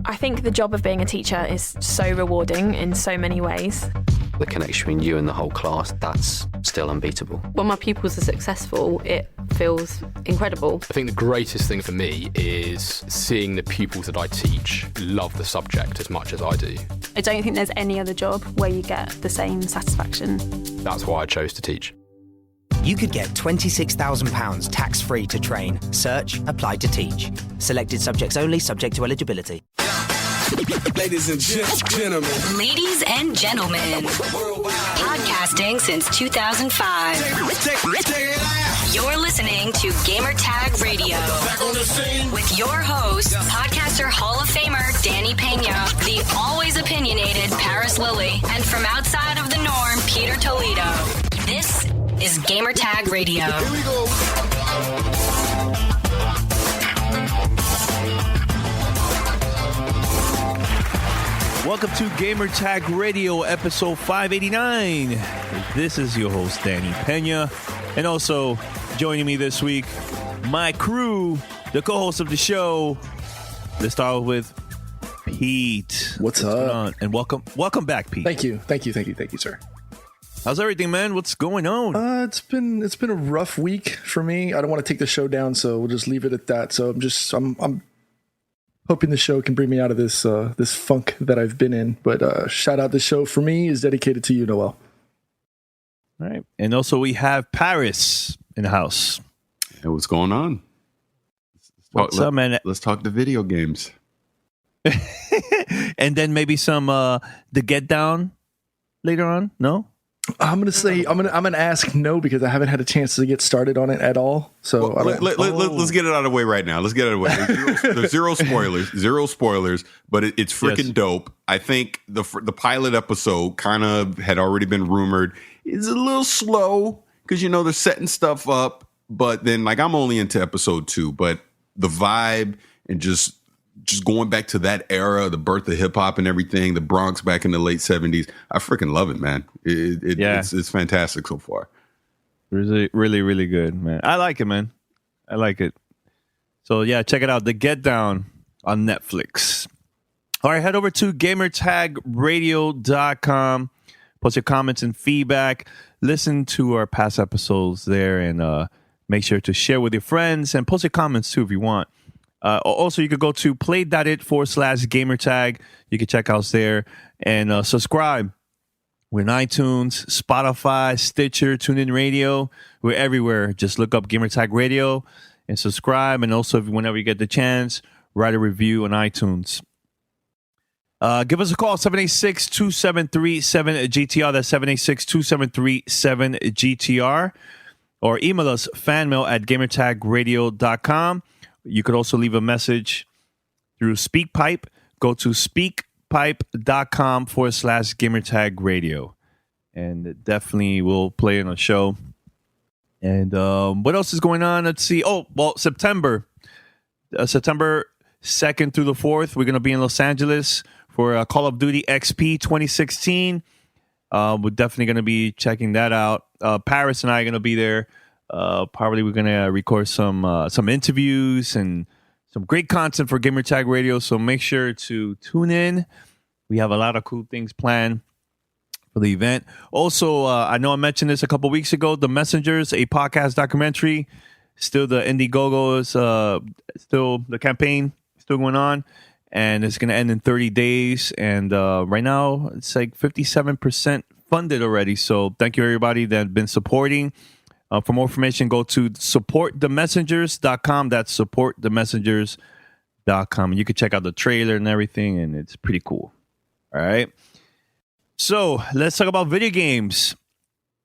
I think the job of being a teacher is so rewarding in so many ways. The connection between you and the whole class, that's still unbeatable. When my pupils are successful, it feels incredible. I think the greatest thing for me is seeing the pupils that I teach love the subject as much as I do. I don't think there's any other job where you get the same satisfaction. That's why I chose to teach. You could get £26,000 tax-free to train. Search Apply to Teach. Selected subjects only, subject to eligibility. Ladies and gentlemen. Ladies and gentlemen. Podcasting since 2005. You're listening to Gamertag Radio. With your host, podcaster Hall of Famer Danny Pena, the always opinionated Paris Lilly, and from outside of the norm, Peter Toledo. This is Gamertag Radio. Here we go. Welcome to Gamertag Radio, episode 589. This is your host, Danny Pena. And also, joining me this week, my crew, the co-host of the show. Let's start with Pete. What's up? Going on? And welcome back, Pete. Thank you, sir. How's everything, man? What's going on? It's been a rough week for me. I don't want to take the show down, so we'll just leave it at that. So I'm hoping the show can bring me out of this funk that I've been in. But shout out, the show for me is dedicated to you, Noel. All right. And also we have Paris in the house. Hey, what's going on? What's up, man? Let's talk the video games. And then maybe some the Get Down later on. No? I'm gonna ask no, because I haven't had a chance to get started on it at all. So let's get it out of the way right now. Let's get it out of the way. There's zero spoilers, but it's freaking dope. I think the pilot episode kind of had already been rumored. It's a little slow because they're setting stuff up, but then like I'm only into episode 2, but the vibe and just going back to that era, the birth of hip hop and everything, the Bronx back in the late 70s. I freaking love it, man. It's fantastic so far. Really, really, really good, man. I like it, man. I like it. So yeah, check it out. The Get Down on Netflix. All right, head over to gamertagradio.com. Post your comments and feedback. Listen to our past episodes there, and make sure to share with your friends and post your comments too if you want. Also, you could go to play.it/gamertag. You can check us there and subscribe. We're in iTunes, Spotify, Stitcher, TuneIn Radio. We're everywhere. Just look up Gamertag Radio and subscribe. And also, whenever you get the chance, write a review on iTunes. Give us a call, 786-273-7GTR. That's 786-273-7GTR. Or email us, fanmail@gamertagradio.com. You could also leave a message through SpeakPipe. Go to speakpipe.com/gamertagradio. And definitely we'll play it on the show. And what else is going on? Let's see. Oh, well, September 2nd through the 4th, we're going to be in Los Angeles for Call of Duty XP 2016. We're definitely going to be checking that out. Paris and I are going to be there. Probably we're going to record some interviews and some great content for Gamertag Radio, so make sure to tune in. We have a lot of cool things planned for the event. Also, I know I mentioned this a couple weeks ago, The Messengers, a podcast documentary, still the Indiegogo is still the campaign still going on, and it's going to end in 30 days, and right now it's like 57% funded already, so thank you everybody that have been supporting. For more information, go to supportthemessengers.com. That's supportthemessengers.com. You can check out the trailer and everything, and it's pretty cool. All right. So let's talk about video games.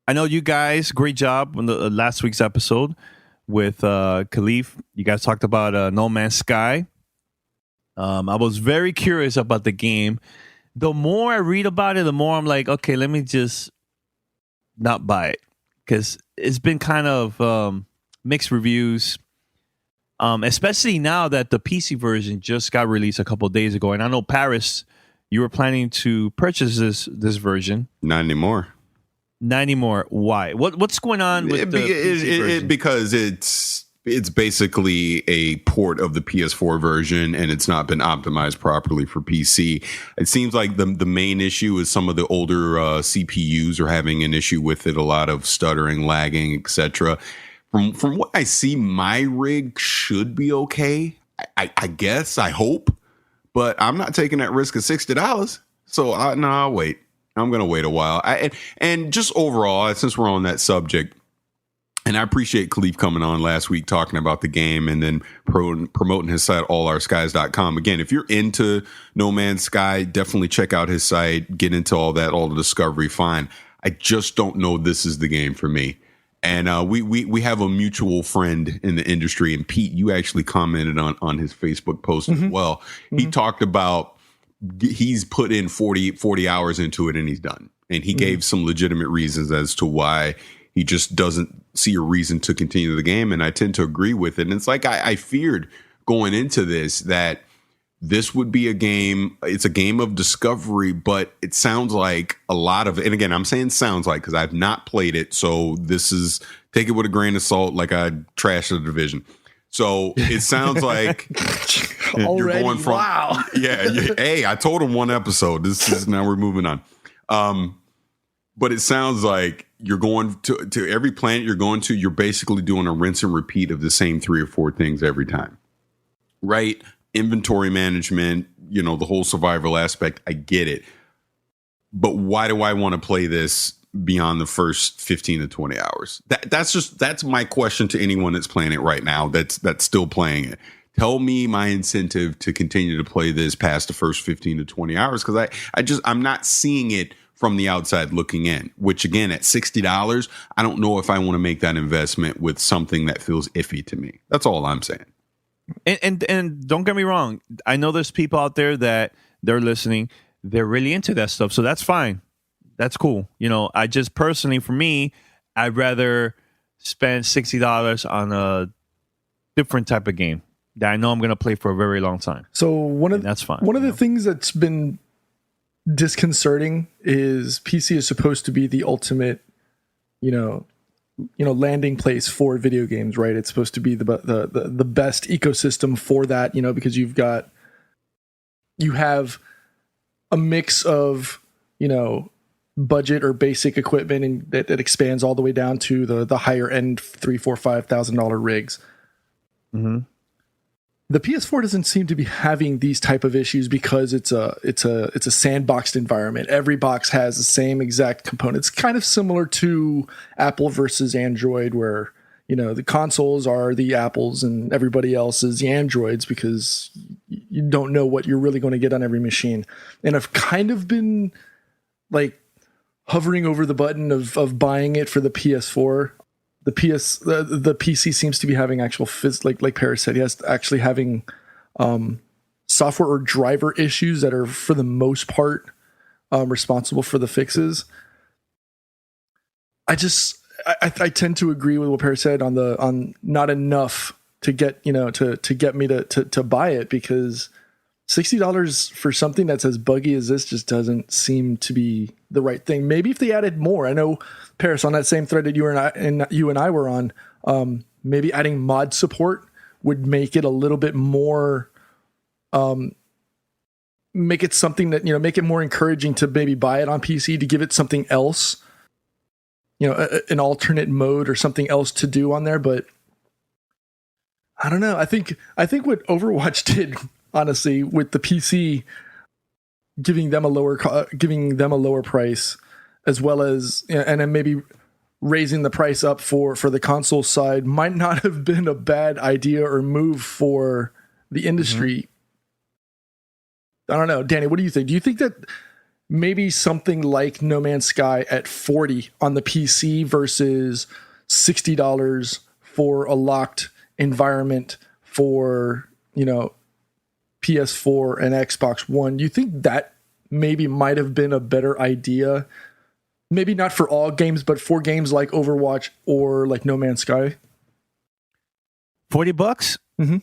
I know you guys, great job on the last week's episode with Khalif. You guys talked about No Man's Sky. I was very curious about the game. The more I read about it, the more I'm like, okay, let me just not buy it. Because it's been kind of mixed reviews, especially now that the PC version just got released a couple of days ago. And I know, Paris, you were planning to purchase this version. Not anymore. Why? What's going on with the PC version? Because it's it's basically a port of the PS4 version, and it's not been optimized properly for PC. It seems like the main issue is some of the older CPUs are having an issue with it, a lot of stuttering, lagging, etc. From what I see, my rig should be okay. I guess, I hope, but I'm not taking that risk of $60. So I'll wait. I'm going to wait a while. And just overall, since we're on that subject, and I appreciate Khalif coming on last week talking about the game and then promoting his site, allourskies.com. Again, if you're into No Man's Sky, definitely check out his site, get into all the discovery, fine. I just don't know this is the game for me. And we have a mutual friend in the industry, and Pete, you actually commented on his Facebook post as well. Mm-hmm. He talked about he's put in 40 hours into it and he's done. And he gave some legitimate reasons as to why he just doesn't see a reason to continue the game. And I tend to agree with it. And it's like I feared going into this that this would be a game. It's a game of discovery, but it sounds like a lot of it. And again, I'm saying sounds like because I've not played it. So this is take it with a grain of salt, like I trashed the Division. So it sounds like you're going from wow. Yeah. Hey, I told him one episode. This is now we're moving on. But it sounds like you're going to every planet you're going to, you're basically doing a rinse and repeat of the same 3 or 4 things every time. Right? Inventory management, the whole survival aspect. I get it. But why do I want to play this beyond the first 15 to 20 hours? That's my question to anyone that's playing it right now, that's still playing it. Tell me my incentive to continue to play this past the first 15 to 20 hours, because I'm not seeing it from the outside looking in, which again, at $60, I don't know if I want to make that investment with something that feels iffy to me. That's all I'm saying. And don't get me wrong. I know there's people out there that they're listening. They're really into that stuff. So that's fine. That's cool. I just personally, for me, I'd rather spend $60 on a different type of game that I know I'm going to play for a very long time. So that's fine. One of the things that's been disconcerting is PC is supposed to be the ultimate, landing place for video games, right? It's supposed to be the best ecosystem for that, because you have a mix of, budget or basic equipment, and that expands all the way down to the higher end $3,000-$5,000 rigs. Mm-hmm. The PS4 doesn't seem to be having these type of issues because it's a sandboxed environment. Every box has the same exact components, kind of similar to Apple versus Android, where the consoles are the Apples and everybody else is the Androids, because you don't know what you're really going to get on every machine. And I've kind of been like hovering over the button of buying it for the PS4. The PC seems to be having actual like Paris said, he has actually having software or driver issues that are for the most part responsible for the fixes. I tend to agree with what Paris said on not enough to get to get me to buy it, because $60 for something that's as buggy as this just doesn't seem to be the right thing. Maybe if they added more, I know Paris, on that same thread that you and I were on, maybe adding mod support would make it a little bit more, make it something that, make it more encouraging to maybe buy it on PC, to give it something else, an alternate mode or something else to do on there. But I don't know. I think what Overwatch did, honestly, with the PC, giving them a lower price, as well as, and then maybe raising the price up for the console side, might not have been a bad idea or move for the industry. Mm-hmm. I don't know, Danny, what do you think? Do you think that maybe something like No Man's Sky at $40 on the PC versus $60 for a locked environment for, PS4 and Xbox One, you think that maybe might have been a better idea? Maybe not for all games, but for games like Overwatch or like No Man's Sky? $40? Mm-hmm.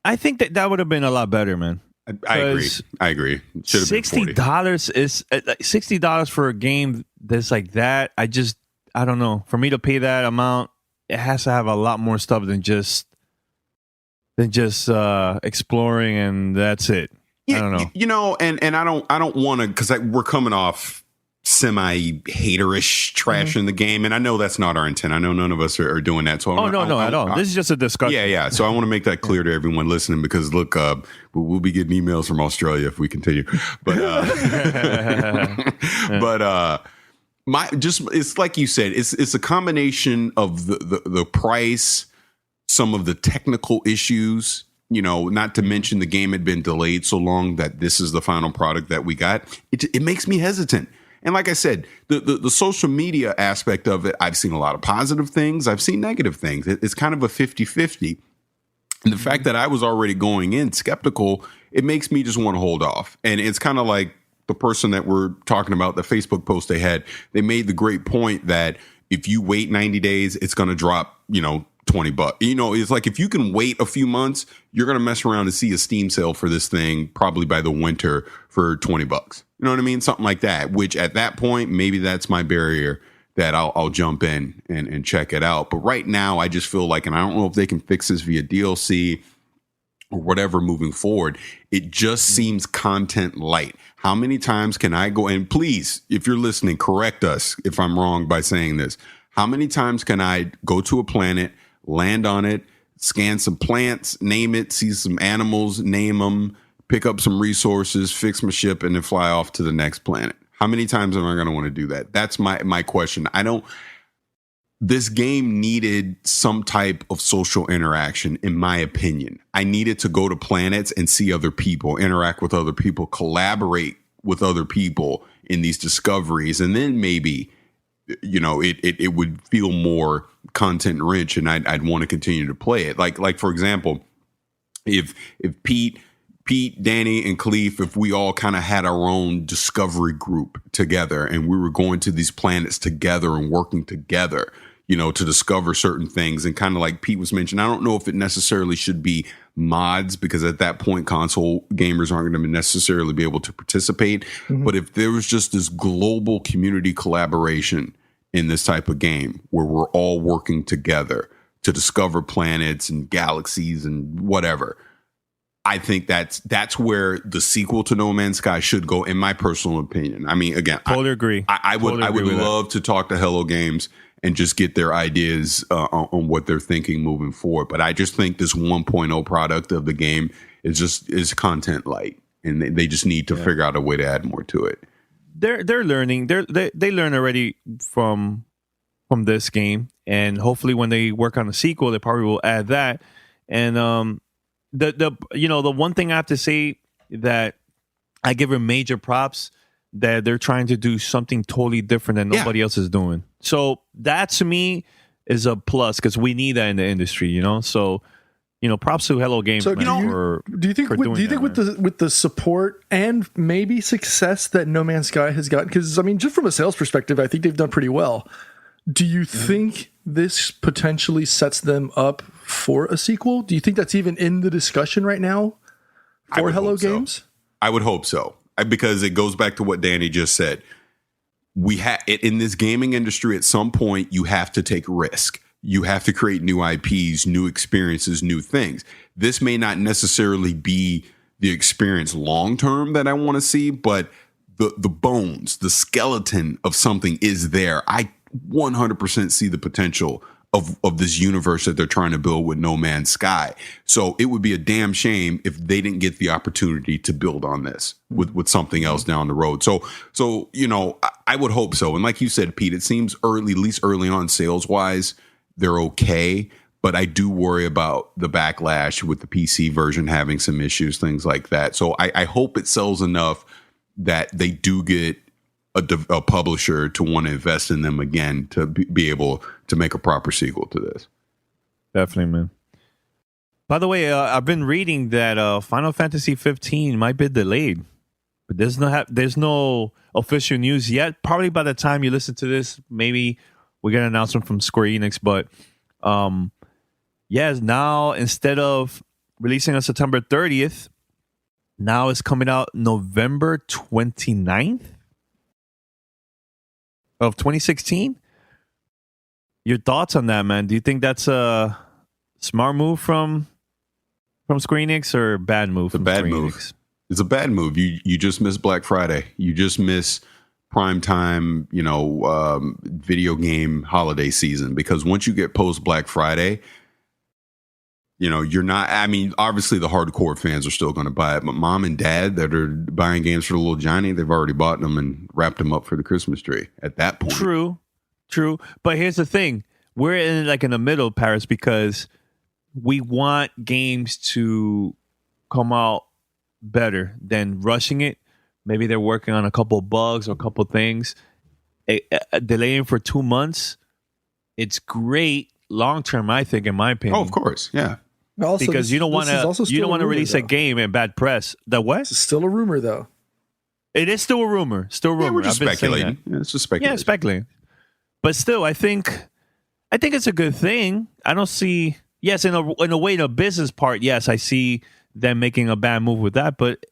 I think that would have been a lot better, man. I agree. Should have been $60 is $60 for a game that's like that. I don't know. For me to pay that amount, it has to have a lot more stuff than just exploring and that's it. Yeah, I don't know. You know, and I don't want to, because we're coming off semi-haterish trash in the game, and I know that's not our intent. I know none of us are doing that. So no, at all. This is just a discussion. Yeah. So I want to make that clear to everyone listening, because look, we'll be getting emails from Australia if we continue. But it's like you said, it's a combination of the price, some of the technical issues. You know, not to mention the game had been delayed so long that this is the final product that we got. It makes me hesitant. And like I said, the social media aspect of it, I've seen a lot of positive things. I've seen negative things. It's kind of a 50-50. And the fact that I was already going in skeptical, it makes me just want to hold off. And it's kind of like the person that we're talking about, the Facebook post they had. They made the great point that if you wait 90 days, it's going to drop, $20. It's like if you can wait a few months, you're going to mess around and see a Steam sale for this thing probably by the winter for $20. You know what I mean? Something like that, which at that point, maybe that's my barrier that I'll jump in and check it out. But right now, I just feel like, and I don't know if they can fix this via DLC or whatever moving forward, it just seems content light. How many times can I go, and please, if you're listening, correct us if I'm wrong by saying this. How many times can I go to a planet, land on it, scan some plants, name it, see some animals, name them, pick up some resources, fix my ship, and then fly off to the next planet? How many times am I going to want to do that? That's my question. This game needed some type of social interaction, in my opinion. I needed to go to planets and see other people, interact with other people, collaborate with other people in these discoveries, and then maybe it would feel more content rich, and I'd want to continue to play it. Like for example, if Pete, Danny, and Khalif, if we all kind of had our own discovery group together, and we were going to these planets together and working together, to discover certain things, and kind of like Pete was mentioning, I don't know if it necessarily should be mods, because at that point console gamers aren't going to necessarily be able to participate. But if there was just this global community collaboration in this type of game where we're all working together to discover planets and galaxies and whatever, I think that's where the sequel to No Man's Sky should go, in my personal opinion. I mean, again, totally agree. I would love to talk to Hello Games and just get their ideas on what they're thinking moving forward. But I just think this 1.0 product of the game is content light, and they just need to figure out a way to add more to it. They're learning. They learn already from this game, and hopefully when they work on the sequel, they probably will add that. And the one thing I have to say that I give her major props, that they're trying to do something totally different than nobody else is doing. So that to me is a plus, because we need that in the industry, So, props to Hello Games. So, do you think with the support and maybe success that No Man's Sky has gotten, because I mean, just from a sales perspective, I think they've done pretty well. Do you think this potentially sets them up for a sequel? Do you think that's even in the discussion right now for Hello Games? I would hope so, because it goes back to what Danny just said. We have in this gaming industry, at some point, you have to take risk. You have to create new IPs, new experiences, new things. This may not necessarily be the experience long term that I want to see, but the bones, the skeleton of something is there. I 100% see the potential of this universe that they're trying to build with No Man's Sky. So it would be a damn shame if they didn't get the opportunity to build on this with something else down the road. So I would hope so. And like you said, Pete, it seems at least early on, sales wise, they're okay. But I do worry about the backlash with the PC version having some issues, things like that. So I hope it sells enough that they do get a publisher to want to invest in them again to be able to make a proper sequel to this. Definitely, man. By the way, I've been reading that Final Fantasy 15 might be delayed, but there's no official news yet. Probably by the time you listen to this, maybe we get an announcement from Square Enix. But now instead of releasing on September 30th, now it's coming out November 29th of 2016. Your thoughts on that, man? Do you think that's a smart move from Square Enix or a bad move from Square Enix? It's a bad move. You just miss Black Friday. You just miss primetime, video game holiday season, because once you get post Black Friday, you're not, I mean, obviously the hardcore fans are still going to buy it, but mom and dad that are buying games for the little Johnny, they've already bought them and wrapped them up for the Christmas tree at that point. True. But here's the thing. We're in the middle, Paris, because we want games to come out better than rushing it. Maybe they're working on a couple of bugs or a couple of things. Delaying for 2 months, it's great long term, I think, in my opinion. Oh, of course, yeah. Also, because you don't want to release a game in bad press. The what? It's still a rumor, though. It is still a rumor. Yeah, we're just speculating. Yeah, it's just speculating. Yeah, speculating. But still, I think it's a good thing. I don't see. Yes, in a way, the business part. Yes, I see them making a bad move with that, but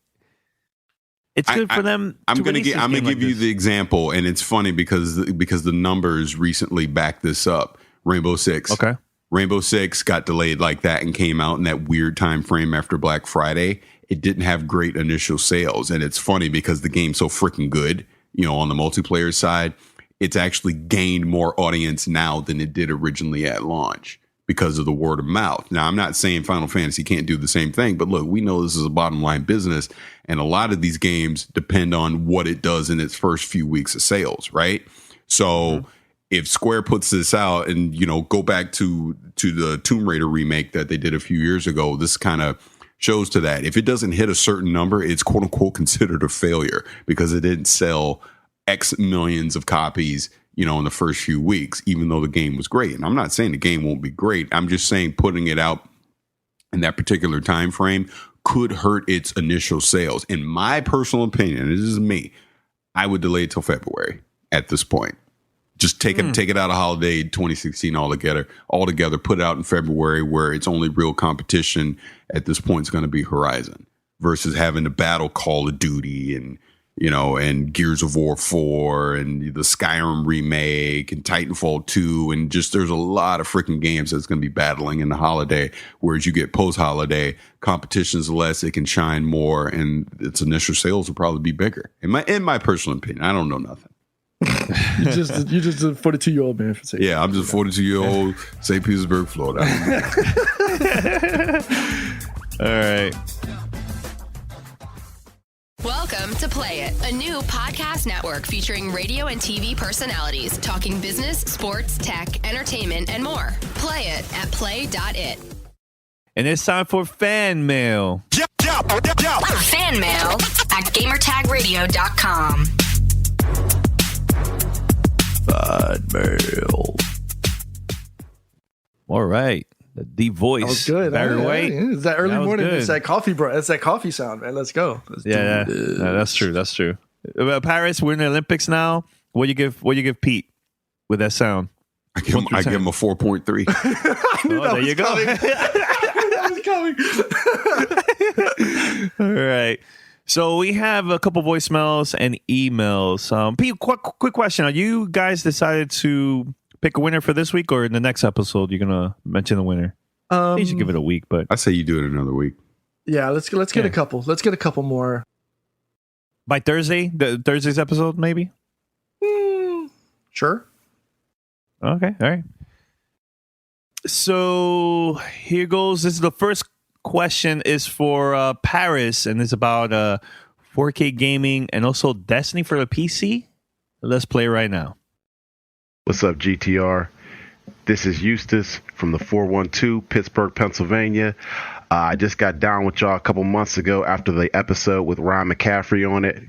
it's good for them. I'm going to give you the example, and it's funny because the numbers recently back this up. Rainbow Six. Okay. Rainbow Six got delayed like that and came out in that weird time frame after Black Friday. It didn't have great initial sales, and it's funny because the game's so freaking good. On the multiplayer side, it's actually gained more audience now than it did originally at launch because of the word of mouth. Now, I'm not saying Final Fantasy can't do the same thing, but look, we know this is a bottom line business, and a lot of these games depend on what it does in its first few weeks of sales, right? So if Square puts this out and, go back to the Tomb Raider remake that they did a few years ago, this kind of shows to that. If it doesn't hit a certain number, it's quote unquote considered a failure because it didn't sell X millions of copies, in the first few weeks, even though the game was great. And I'm not saying the game won't be great. I'm just saying putting it out in that particular time frame could hurt its initial sales. In my personal opinion, this is me, I would delay it till February at this point. Just take it out of holiday 2016 altogether, put it out in February where its only real competition at this point is going to be Horizon versus having to battle Call of Duty and Gears of War 4 and the Skyrim remake and Titanfall 2. And just there's a lot of freaking games that's going to be battling in the holiday, whereas you get post-holiday, competition's less, it can shine more, and its initial sales will probably be bigger. In my personal opinion, I don't know nothing. You're just a 42-year-old man. Yeah, I'm just a 42-year-old St. Petersburg, Florida. All right. Welcome to Play It, a new podcast network featuring radio and TV personalities talking business, sports, tech, entertainment, and more. Play it at play.it. And it's time for fan mail. Fan mail at gamertagradio.com. Fan mail. All right. The deep voice. That was good. Barry White. It's that early morning. It's that coffee, bro. It's that coffee sound, man. Let's go. No, that's true. That's true. Paris, we're in the Olympics now. What do you give Pete with that sound? I give him a 4.3. I knew that there you go. That was coming. All right. So we have a couple voicemails and emails. Pete, quick question. Are you guys decided to pick a winner for this week, or in the next episode you're gonna mention the winner? You should give it a week, but I say you do it another week. Yeah, let's get a couple. Let's get a couple more by Thursday. Thursday's episode, maybe. Sure. Okay. All right. So here goes. This is the first question. Is for Paris, and it's about 4K gaming and also Destiny for the PC. Let's play right now. What's up, GTR? This is Eustace from the 412, Pittsburgh, Pennsylvania. I just got down with y'all a couple months ago after the episode with Ryan McCaffrey on it.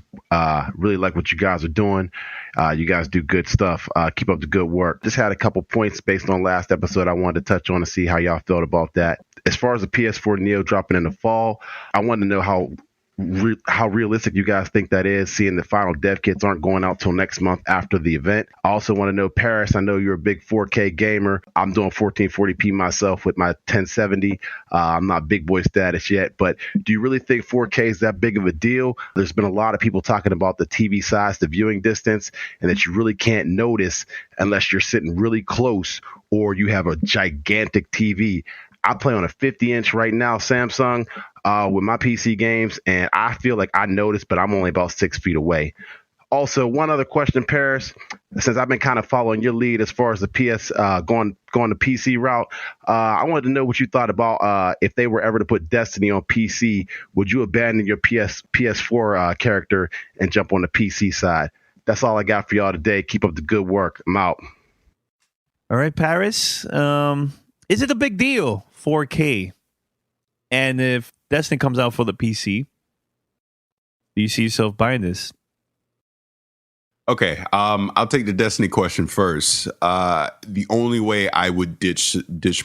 Really like what you guys are doing. You guys do good stuff. Keep up the good work. Just had a couple points based on last episode I wanted to touch on to see how y'all felt about that. As far as the PS4 Neo dropping in the fall, I wanted to know how how realistic you guys think that is, seeing the final dev kits aren't going out till next month after the event. I also want to know, Paris, I know you're a big 4K gamer. I'm doing 1440p myself with my 1070. I'm not big boy status yet, but do you really think 4K is that big of a deal? There's been a lot of people talking about the TV size, the viewing distance, and that you really can't notice unless you're sitting really close or you have a gigantic TV. I play on a 50-inch right now, Samsung, with my PC games, and I feel like I notice, but I'm only about 6 feet away. Also, one other question, Paris, since I've been kind of following your lead as far as the going the PC route, I wanted to know what you thought about if they were ever to put Destiny on PC, would you abandon your PS4 character and jump on the PC side? That's all I got for y'all today. Keep up the good work. I'm out. All right, Paris. Is it a big deal, 4K? And if Destiny comes out for the PC, do you see yourself buying this? Okay, I'll take the Destiny question first. The only way I would ditch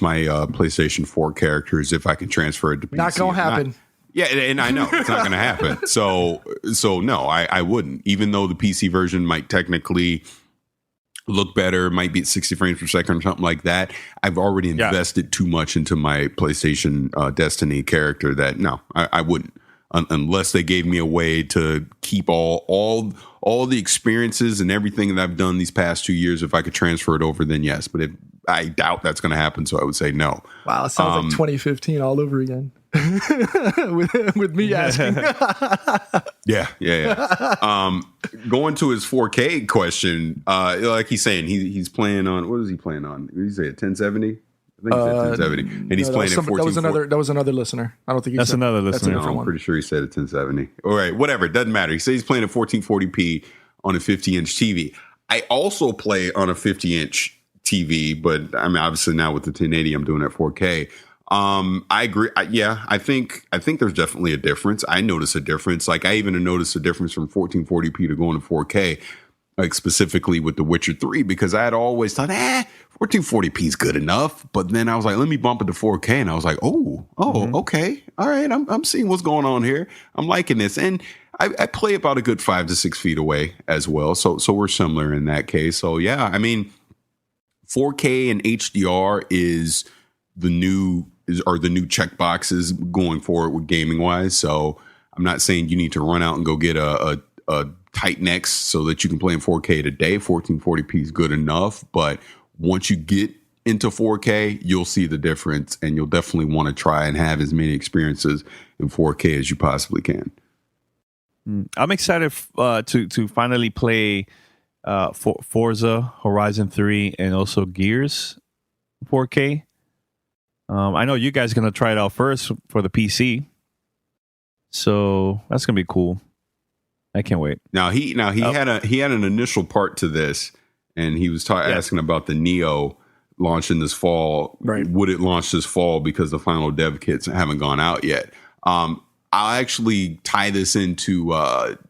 my PlayStation 4 character is if I can transfer it to PC. Not gonna happen. Yeah, and I know it's not going to happen. So no, I wouldn't. Even though the PC version might technically look better, might be at 60 frames per second or something like that, I've already invested too much into my PlayStation Destiny character that no, I wouldn't. Unless they gave me a way to keep all the experiences and everything that I've done these past 2 years, if I could transfer it over, then yes. But I doubt that's going to happen, so I would say no. Wow, it sounds like 2015 all over again. with me asking. Yeah. Going to his 4K question, like he's saying, he's playing on, what is he playing on? Did he say a 1070? I think he said 1070, and he's playing at 1440. That was another listener. I don't think that's another listener. That's I'm pretty sure he said a 1070. All right, whatever. It doesn't matter. He says he's playing at 1440p on a 50-inch TV. I also play on a 50-inch TV, but I mean, obviously now with the 1080, I'm doing it at 4K. I agree. I think there's definitely a difference. I notice a difference. Like I even noticed a difference from 1440p to going to 4K. Like specifically with The Witcher 3, because I had always thought, 1440p is good enough. But then I was like, let me bump it to 4K, and I was like, okay, all right, I'm seeing what's going on here. I'm liking this, and I play about a good 5 to 6 feet away as well. So we're similar in that case. So yeah, I mean, 4K and HDR is the new check boxes going forward with gaming wise. So I'm not saying you need to run out and go get a tight necks so that you can play in 4K today. 1440p is good enough, but once you get into 4K, you'll see the difference, and you'll definitely want to try and have as many experiences in 4K as you possibly can. I'm excited to finally play Forza Horizon 3 and also Gears 4K. I know you guys are going to try it out first for the PC, so that's going to be cool. I can't wait. Now he had an initial part to this, and he was asking about the Neo launching this fall. Right? Would it launch this fall because the final dev kits haven't gone out yet? I'll actually tie this into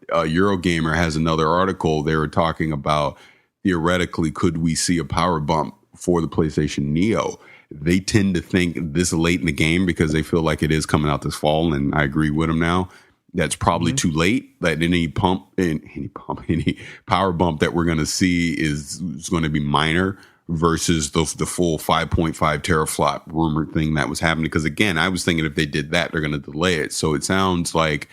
Eurogamer has another article. They were talking about theoretically could we see a power bump for the PlayStation Neo? They tend to think this late in the game because they feel like it is coming out this fall, and I agree with them now. That's probably too late. That any power bump that we're going to see is going to be minor versus the full 5.5 teraflop rumor thing that was happening. Because again, I was thinking if they did that, they're going to delay it. So it sounds like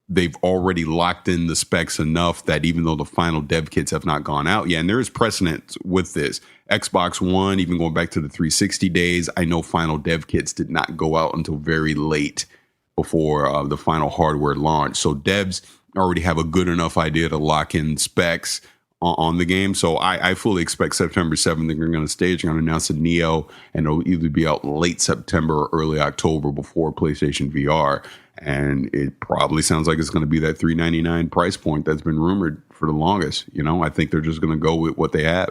they've already locked in the specs enough that even though the final dev kits have not gone out yet, and there is precedent with this. Xbox One, even going back to the 360 days, I know final dev kits did not go out until very late before the final hardware launch. So devs already have a good enough idea to lock in specs on the game. So I fully expect September 7th they're going to stage. They're going to announce a Neo, and it'll either be out late September or early October before PlayStation VR. And it probably sounds like it's going to be that $399 price point that's been rumored for the longest. You know, I think they're just going to go with what they have.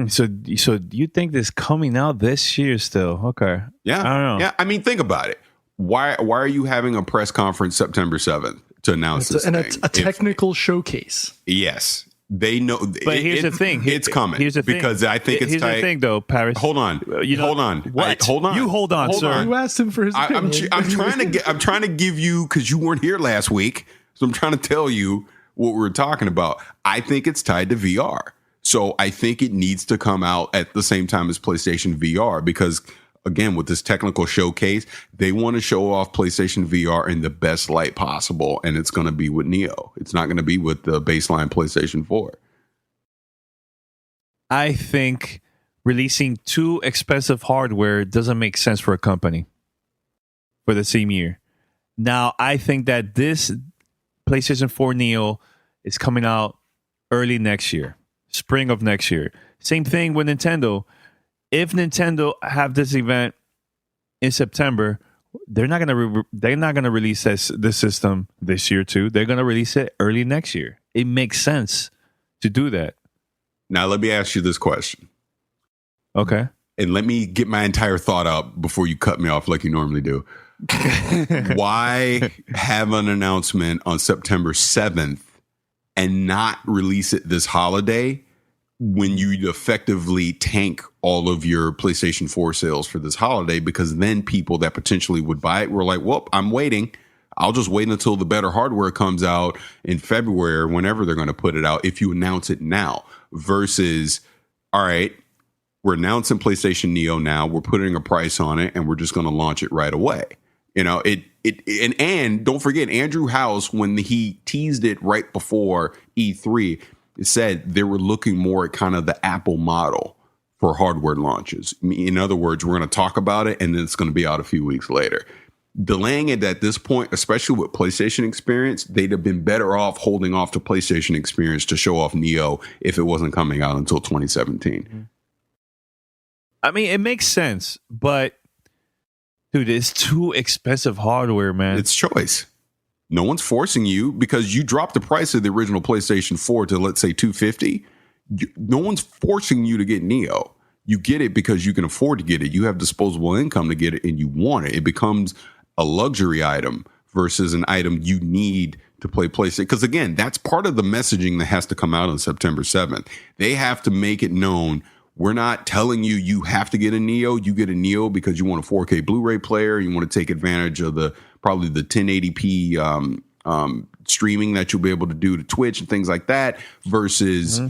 So you think this coming out this year still? Okay. Yeah. I don't know. Yeah. I mean, think about it. Why are you having a press conference September 7th to announce this thing? A technical showcase. Yes. They know. But here's the thing. It's coming. Here's the thing. Because I think it's here's tight. the thing, though, Paris. Hold on. Hold on. What? Hold on. You hold on, sir. You asked him for his opinion. I'm trying to give you, because you weren't here last week, so I'm trying to tell you what we're talking about. I think it's tied to VR. So I think it needs to come out at the same time as PlayStation VR, because again, with this technical showcase, they want to show off PlayStation VR in the best light possible, and it's going to be with Neo. It's not going to be with the baseline PlayStation 4. I think releasing too expensive hardware doesn't make sense for a company for the same year. Now, I think that this PlayStation 4 Neo is coming out early next year, spring of next year. Same thing with Nintendo. If Nintendo have this event in September, they're not gonna release this system this year too. They're gonna release it early next year. It makes sense to do that. Now let me ask you this question. Okay. And let me get my entire thought out before you cut me off like you normally do. Why have an announcement on September 7th and not release it this holiday when you effectively tank all of your PlayStation 4 sales for this holiday? Because then people that potentially would buy it were like, well, I'm waiting. I'll just wait until the better hardware comes out in February, whenever they're going to put it out, if you announce it now, versus, all right, we're announcing PlayStation Neo now, we're putting a price on it, and we're just going to launch it right away. You know, and don't forget, Andrew House, when he teased it right before E3, said they were looking more at kind of the Apple model for hardware launches. In other words, we're going to talk about it, and then it's going to be out a few weeks later. Delaying it at this point, especially with PlayStation Experience, they'd have been better off holding off to PlayStation Experience to show off Neo if it wasn't coming out until 2017. I mean, it makes sense, but dude, it's too expensive hardware, man. It's choice. No one's forcing you, because you dropped the price of the original PlayStation 4 to, let's say, $250. No one's forcing you to get Neo. You get it because you can afford to get it. You have disposable income to get it, and you want it. It becomes a luxury item versus an item you need to play PlayStation. Because again, that's part of the messaging that has to come out on September 7th. They have to make it known, we're not telling you you have to get a Neo. You get a Neo because you want a 4K Blu-ray player. You want to take advantage of probably the 1080p streaming that you'll be able to do to Twitch and things like that, versus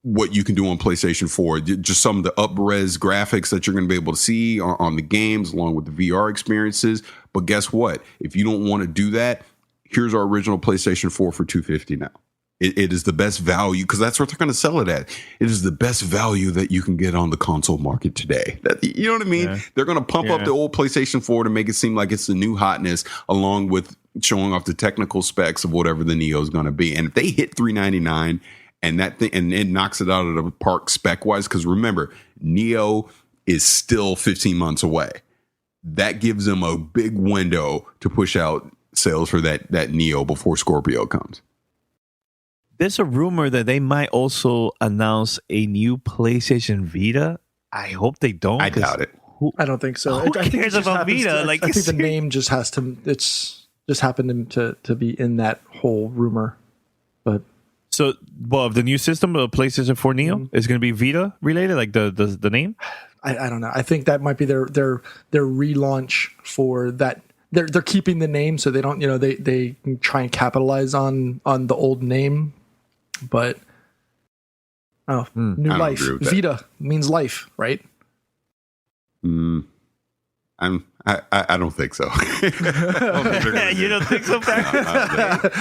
what you can do on PlayStation 4. Just some of the up-res graphics that you're going to be able to see on the games, along with the VR experiences. But guess what? If you don't want to do that, here's our original PlayStation 4 for $250 now. It is the best value, because that's what they're going to sell it at. It is the best value that you can get on the console market today. You know what I mean? Yeah. They're going to pump up the old PlayStation 4 to make it seem like it's the new hotness, along with showing off the technical specs of whatever the Neo is going to be. And if they hit $399 and that thing, and it knocks it out of the park spec wise, because remember, Neo is still 15 months away. That gives them a big window to push out sales for that Neo before Scorpio comes. There's a rumor that they might also announce a new PlayStation Vita. I hope they don't. I doubt it. I don't think so. Who cares about Vita? I think the name just has to. It's just happened to be in that whole rumor. But so, well, the new system, the PlayStation 4 Neo, is going to be Vita related, like the name. I don't know. I think that might be their relaunch for that. They're keeping the name, so they don't. You know, they try and capitalize on the old name. But new life. Vita means life, right? I don't think so. You don't think so, Pat?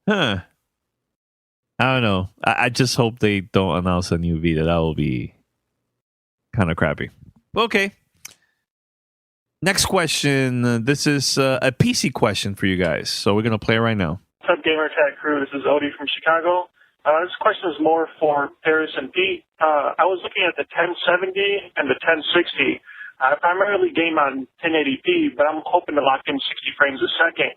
Huh. I don't know. I just hope they don't announce a new Vita. That will be kind of crappy. Okay. Next question. This is a PC question for you guys. So we're going to play it right now. What's up, Gamer Tag Crew? This is Odie from Chicago. This question is more for Paris and Pete. I was looking at the 1070 and the 1060. I primarily game on 1080p, but I'm hoping to lock in 60 frames a second.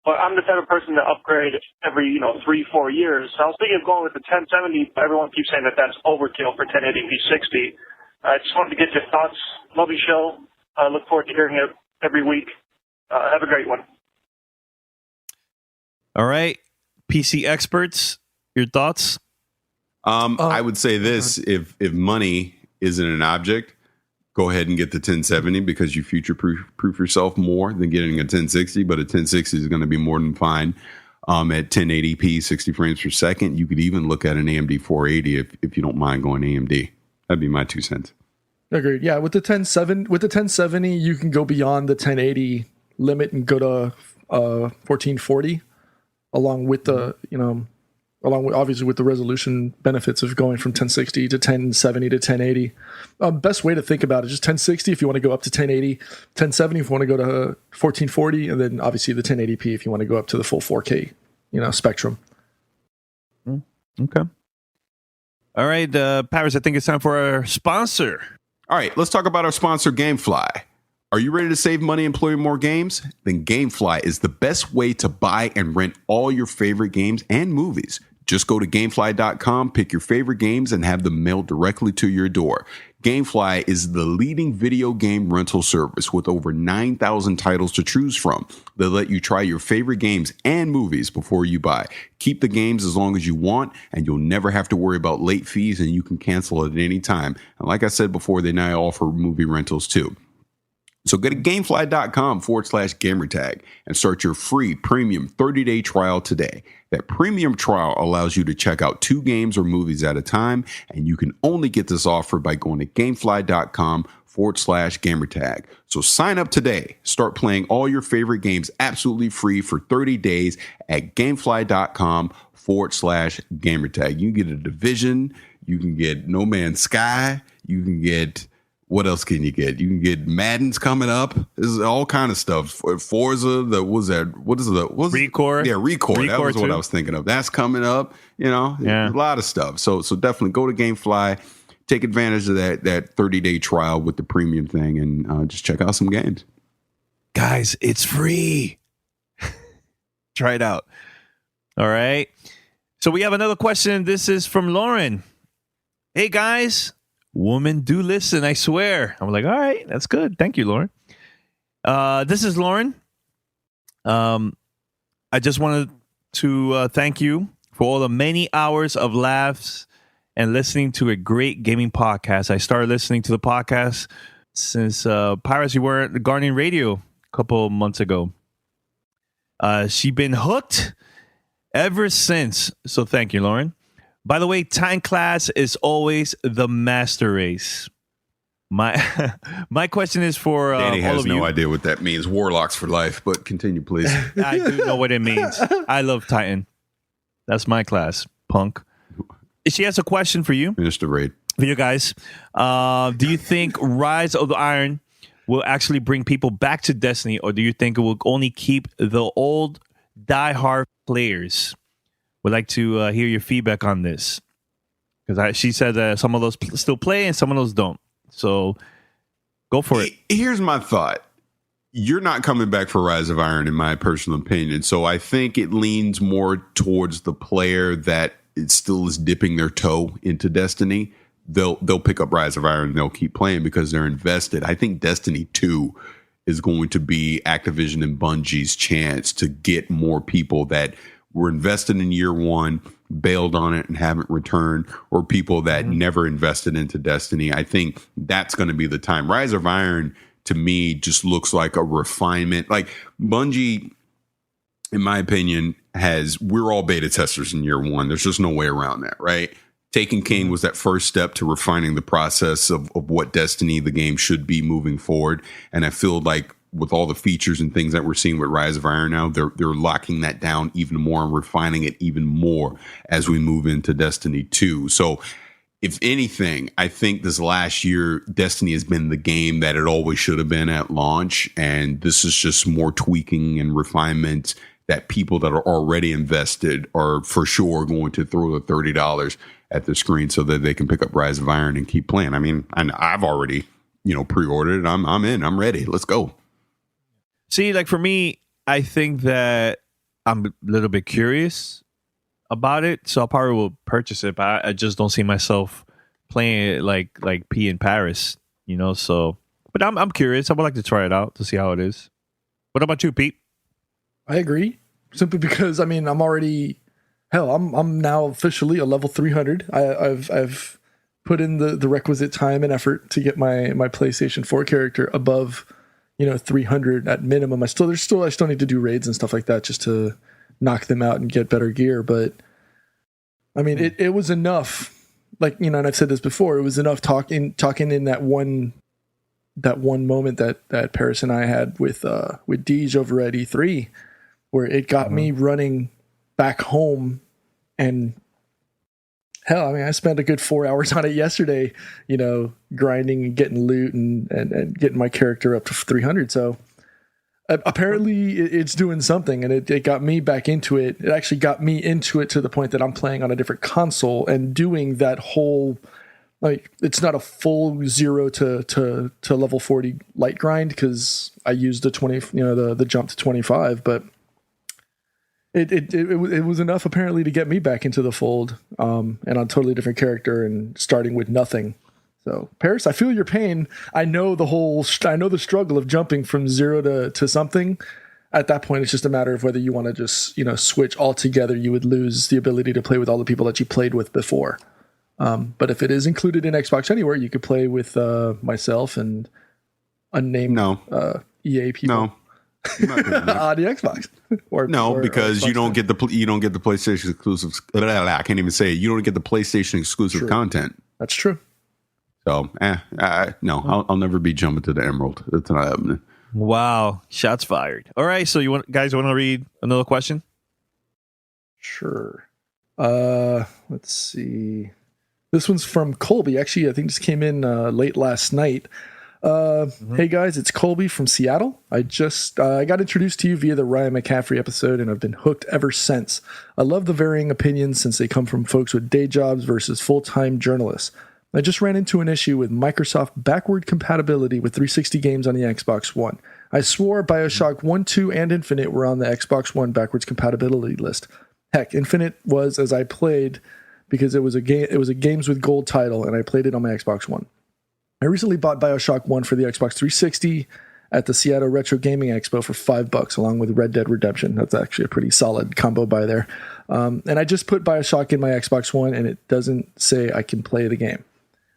But I'm the type of person to upgrade every 3-4 years. So I was thinking of going with the 1070, but everyone keeps saying that that's overkill for 1080p 60. I just wanted to get your thoughts. Love your show. I look forward to hearing it every week. Have a great one. All right. PC experts, your thoughts? I would say this: if money isn't an object, go ahead and get the 1070 because you future-proof yourself more than getting a 1060. But a 1060 is going to be more than fine at 1080p, 60 frames per second. You could even look at an AMD 480 if you don't mind going AMD. That'd be my 2 cents. Agreed. Yeah, with the 1070, you can go beyond the 1080 limit and go to 1440, along with obviously with the resolution benefits of going from 1060 to 1070 to 1080. Best way to think about it, just 1060 if you want to go up to 1080, 1070 if you want to go to 1440, and then obviously the 1080p if you want to go up to the full 4K, spectrum. Okay. All right, Paris, I think it's time for our sponsor. All right, let's talk about our sponsor, GameFly. Are you ready to save money and play more games? Then GameFly is the best way to buy and rent all your favorite games and movies. Just go to gamefly.com, pick your favorite games, and have them mailed directly to your door. GameFly is the leading video game rental service with over 9,000 titles to choose from. They'll let you try your favorite games and movies before you buy. Keep the games as long as you want, and you'll never have to worry about late fees, and you can cancel at any time. And like I said before, they now offer movie rentals too. So go to gamefly.com/gamertag and start your free premium 30-day trial today. That premium trial allows you to check out 2 games or movies at a time, and you can only get this offer by going to gamefly.com/gamertag. So sign up today. Start playing all your favorite games absolutely free for 30 days at gamefly.com/gamertag. You can get a Division, you can get No Man's Sky, you can get... What else can you get? You can get Madden's coming up. There's all kind of stuff. Forza, Recore? Yeah, Recore. That was what I was thinking of. That's coming up. A lot of stuff. So definitely go to GameFly, take advantage of that 30-day trial with the premium thing, and just check out some games. Guys, it's free. Try it out. All right. So we have another question. This is from Lauren. Hey, guys. Women do listen, I swear. I'm like, all right, that's good. Thank you, Lauren. This is Lauren. I just wanted to thank you for all the many hours of laughs and listening to a great gaming podcast. I started listening to the podcast since Pirates, you were at Guardian Radio a couple months ago. She's been hooked ever since. So thank you, Lauren. By the way, Titan class is always the master race. My question is for Danny has all of no you. idea what that means. Warlocks for life, but continue, please. I do know what it means. I love Titan. That's my class, punk. She has a question for you. Minister Raid. For you guys. Do you think Rise of the Iron will actually bring people back to Destiny, or do you think it will only keep the old diehard players? Would like to hear your feedback on this, because she said that some of those still play and some of those don't. So go for it. Here's my thought. You're not coming back for Rise of Iron, in my personal opinion. So I think it leans more towards the player that it still is dipping their toe into Destiny. They'll pick up Rise of Iron and they'll keep playing because they're invested. I think Destiny 2 is going to be Activision and Bungie's chance to get more people that were invested in year one, bailed on it and haven't returned, or people that never invested into Destiny. I think that's going to be the time. Rise of Iron, to me, just looks like a refinement. Like Bungie, in my opinion, we're all beta testers in year one. There's just no way around that, right? Taken King was that first step to refining the process of what Destiny, the game, should be moving forward. And I feel like with all the features and things that we're seeing with Rise of Iron now, they're locking that down even more and refining it even more as we move into Destiny 2. So if anything, I think this last year, Destiny has been the game that it always should have been at launch. And this is just more tweaking and refinement that people that are already invested are for sure going to throw the $30 at the screen so that they can pick up Rise of Iron and keep playing. I mean, I've already, pre-ordered it. I'm in. I'm ready. Let's go. See, like for me, I think that I'm a little bit curious about it, so I probably will purchase it. But I just don't see myself playing it like P in Paris, So, but I'm curious. I would like to try it out to see how it is. What about you, Pete? I agree. Simply because I'm already hell, I'm now officially a level 300. I've put in the requisite time and effort to get my PlayStation 4 character above, 300 at minimum. I still need to do raids and stuff like that just to knock them out and get better gear. But I mean, it was enough. Like, and I've said this before, it was enough talking in that one moment that Paris and I had with Deej over at E3, where it got me running back home. And hell, I mean, I spent a good 4 hours on it yesterday, grinding and getting loot and getting my character up to 300. So apparently it's doing something, and it got me back into it. It actually got me into it to the point that I'm playing on a different console and doing that whole, like, it's not a full 0 to level 40 light grind, because I used the 20, the jump to 25, but it was enough apparently to get me back into the fold, and on a totally different character and starting with nothing. So Paris, I feel your pain. I know the struggle of jumping from 0 to something. At that point, it's just a matter of whether you want to just, switch altogether. You would lose the ability to play with all the people that you played with before. But if it is included in Xbox Anywhere, you could play with myself and unnamed EA people. No. On the Xbox, because you don't get the PlayStation exclusive. I can't even say it. You don't get the PlayStation exclusive content. That's true. So, no, I'll never be jumping to the Emerald. That's not happening. Wow, shots fired. All right, so guys want to read another question? Sure. Let's see. This one's from Colby. Actually, I think this came in late last night. Hey guys, it's Colby from Seattle. I got introduced to you via the Ryan McCaffrey episode, and I've been hooked ever since. I love the varying opinions since they come from folks with day jobs versus full-time journalists. I just ran into an issue with Microsoft backward compatibility with 360 games on the Xbox One. I swore BioShock 1, 2, and Infinite were on the Xbox One backwards compatibility list. Heck, Infinite was, as I played, because it was a games with gold title, and I played it on my Xbox One. I recently bought BioShock 1 for the Xbox 360 at the Seattle Retro Gaming Expo for $5, along with Red Dead Redemption. That's actually a pretty solid combo buy there. And I just put BioShock in my Xbox One, and it doesn't say I can play the game.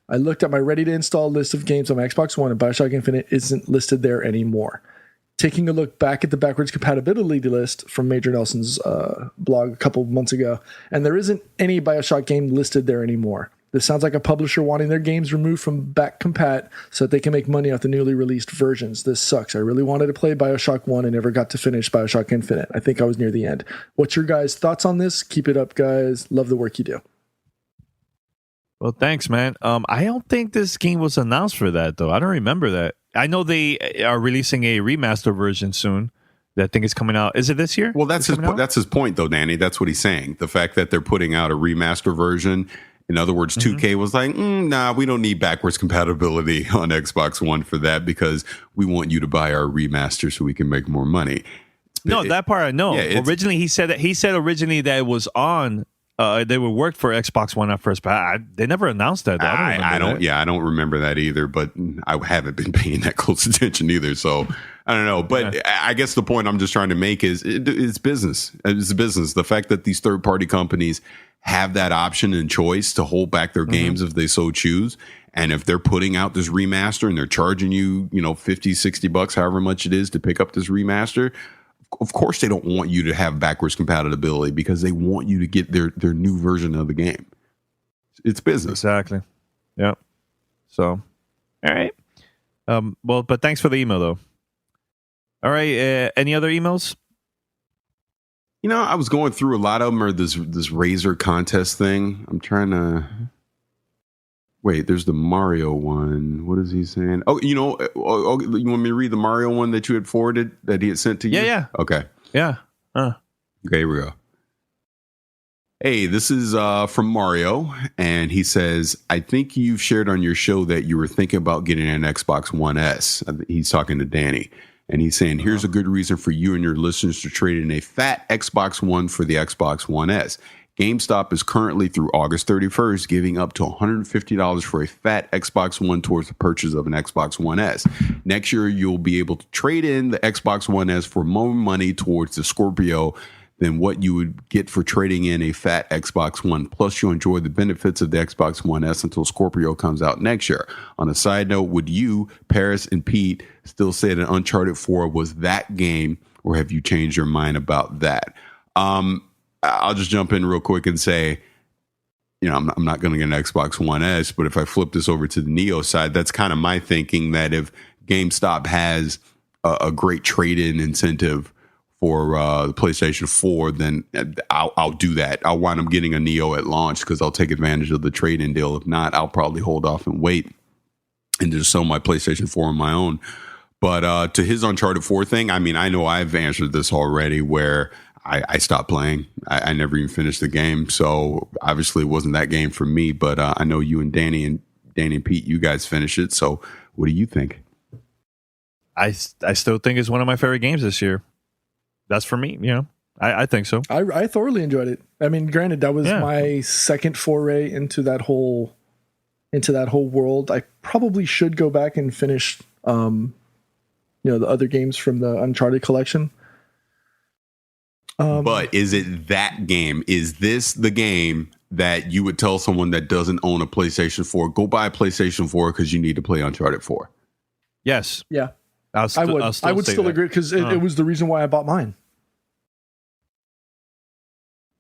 I looked at my ready-to-install list of games on my Xbox One, and BioShock Infinite isn't listed there anymore. Taking a look back at the backwards compatibility list from Major Nelson's blog a couple months ago, and there isn't any BioShock game listed there anymore. This sounds like a publisher wanting their games removed from back compat so that they can make money off the newly released versions. This sucks. I really wanted to play BioShock 1 and never got to finish BioShock Infinite. I think I was near the end. What's your guys' thoughts on this? Keep it up, guys. Love the work you do. Well, thanks, man. I don't think this game was announced for that, though. I don't remember that. I know they are releasing a remaster version soon. That thing is coming out. Is it this year? Well, that's his point, though, Danny. That's what he's saying. The fact that they're putting out a remaster version. In other words, 2K was like, nah, we don't need backwards compatibility on Xbox One for that because we want you to buy our remaster so we can make more money. That part I know. Yeah, originally, he said originally that it was on. They would work for Xbox One at first, but they never announced that. I don't remember that either. But I haven't been paying that close attention either. So I don't know. But I guess the point I'm just trying to make is it's business. It's business. The fact that these third party companies have that option and choice to hold back their games if they so choose. And if they're putting out this remaster and they're charging you, $50, $60, however much it is to pick up this remaster, of course they don't want you to have backwards compatibility because they want you to get their new version of the game. It's business. Exactly. Yeah. So, all right. Well, but thanks for the email, though. All right. Any other emails? I was going through a lot of them are this Razer contest thing. I'm trying to wait. There's the Mario one. What is he saying? Oh, you want me to read the Mario one that you had forwarded that he had sent to you? Yeah. Okay. Yeah. Okay, here we go. Hey, this is from Mario, and he says, I think you've shared on your show that you were thinking about getting an Xbox One S. He's talking to Danny. And he's saying, here's a good reason for you and your listeners to trade in a fat Xbox One for the Xbox One S. GameStop is currently through August 31st giving up to $150 for a fat Xbox One towards the purchase of an Xbox One S. Next year, you'll be able to trade in the Xbox One S for more money towards the Scorpio than what you would get for trading in a fat Xbox One. Plus, you'll enjoy the benefits of the Xbox One S until Scorpio comes out next year. On a side note, would you, Paris, and Pete still say that Uncharted 4 was that game, or have you changed your mind about that? I'll just jump in real quick and say, I'm not going to get an Xbox One S, but if I flip this over to the Neo side, that's kind of my thinking, that if GameStop has a great trade-in incentive for the PlayStation 4, then I'll do that. I'll wind up getting a Neo at launch because I'll take advantage of the trade-in deal. If not, I'll probably hold off and wait and just sell my PlayStation 4 on my own. But to his Uncharted 4 thing, I mean, I know I've answered this already where I stopped playing. I never even finished the game. So obviously it wasn't that game for me, but I know you and Danny and Pete, you guys finished it. So what do you think? I still think it's one of my favorite games this year. That's for me, I think so. I thoroughly enjoyed it. I mean, granted, that was my second foray into that whole world. I probably should go back and finish, the other games from the Uncharted collection. But is it that game? Is this the game that you would tell someone that doesn't own a PlayStation 4, go buy a PlayStation 4 because you need to play Uncharted 4? Yes. Yeah. I would still agree because it was the reason why I bought mine.